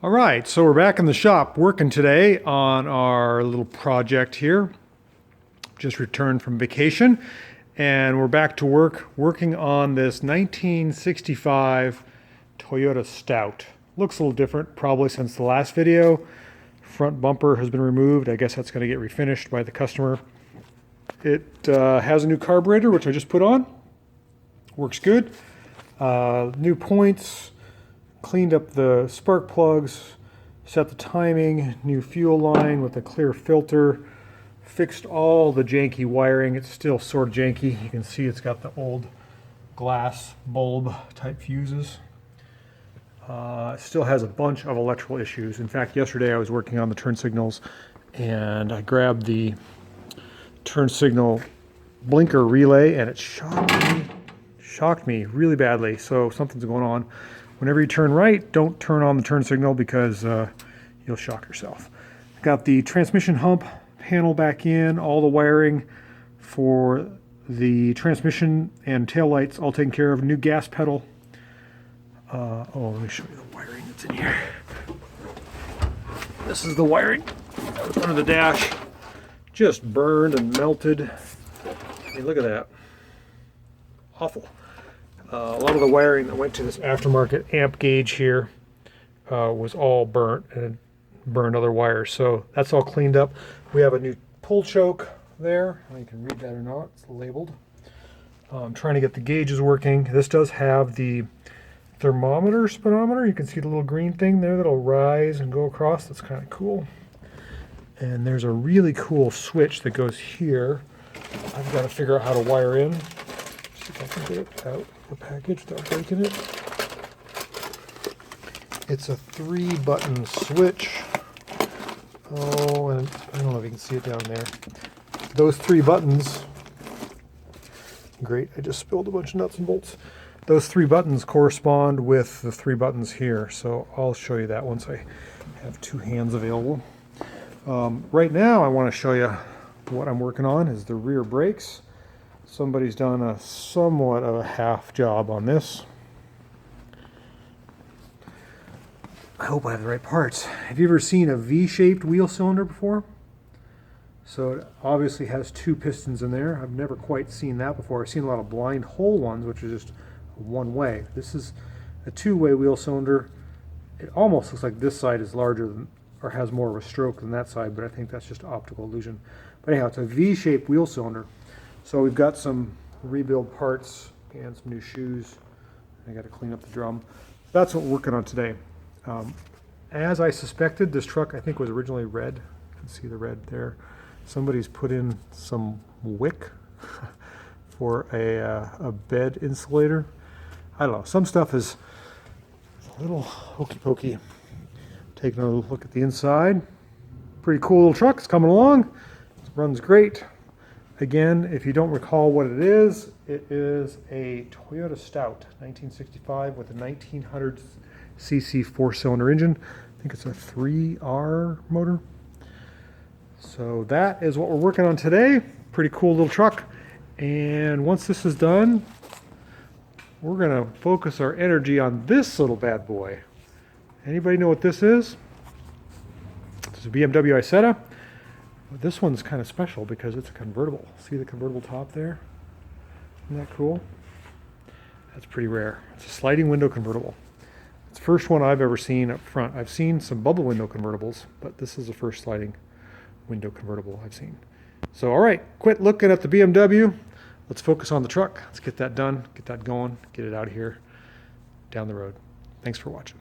All right, so we're back in the shop working today on our little project here. Just returned from vacation and we're back to work working on this 1965 Toyota Stout. Looks a little different probably since the last video. Front bumper has been removed. I guess that's going to get refinished by the customer. It has a new carburetor, which I just put on. Works good. New points. Cleaned up the spark plugs, set the timing, new fuel line with a clear filter, fixed all the janky wiring. It's still sort of janky. You can see it's got the old glass bulb type fuses. It still has a bunch of electrical issues. In fact, yesterday I was working on the turn signals and I grabbed the turn signal blinker relay and it shocked me really badly. So something's going on. Whenever you turn right, don't turn on the turn signal because you'll shock yourself. Got the transmission hump panel back in, all the wiring for the transmission and tail lights all taken care of. New gas pedal. Let me show you the wiring that's in here. This is the wiring that was under the dash. Just burned and melted. I mean, look at that. Awful. A lot of the wiring that went to this aftermarket amp gauge here was all burnt and burned other wires. So that's all cleaned up. We have a new pull choke there. I don't know if you can read that or not. It's labeled. I'm trying to get the gauges working. This does have the thermometer, speedometer. You can see the little green thing there that'll rise and go across. That's kind of cool. And there's a really cool switch that goes here. I've got to figure out how to wire in. See if I can get it out. Package without breaking it. It's a 3-button switch. Oh, and I don't know if you can see it down there. Those 3 buttons, great, I just spilled a bunch of nuts and bolts. Those 3 buttons correspond with the 3 buttons here, so I'll show you that once I have 2 hands available. Right now I want to show you what I'm working on is the rear brakes. Somebody's done a somewhat of a half job on this. I hope I have the right parts. Have you ever seen a V-shaped wheel cylinder before? So it obviously has 2 pistons in there. I've never quite seen that before. I've seen a lot of blind hole ones, which are just one way. This is a 2-way wheel cylinder. It almost looks like this side is larger than, or has more of a stroke than that side, but I think that's just optical illusion. But anyhow, it's a V-shaped wheel cylinder. So we've got some rebuild parts and some new shoes. I got to clean up the drum. That's what we're working on today. As I suspected, this truck I think was originally red. You can see the red there. Somebody's put in some wick for a bed insulator. I don't know. Some stuff is a little hokey pokey. Taking a look at the inside. Pretty cool little truck. It's coming along. It runs great. Again, if you don't recall what it is a Toyota Stout, 1965 with a 1900 cc 4-cylinder engine. I think it's a 3R motor. So that is what we're working on today. Pretty cool little truck. And once this is done, we're going to focus our energy on this little bad boy. Anybody know what this is? This is a BMW Isetta. This one's kind of special because it's a convertible. See the convertible top there? Isn't that cool? That's pretty rare. It's a sliding window convertible. It's the first one I've ever seen up front. I've seen some bubble window convertibles, but this is the first sliding window convertible I've seen. So, all right, quit looking at the BMW. Let's focus on the truck. Let's get that done, get that going, get it out of here, down the road. Thanks for watching.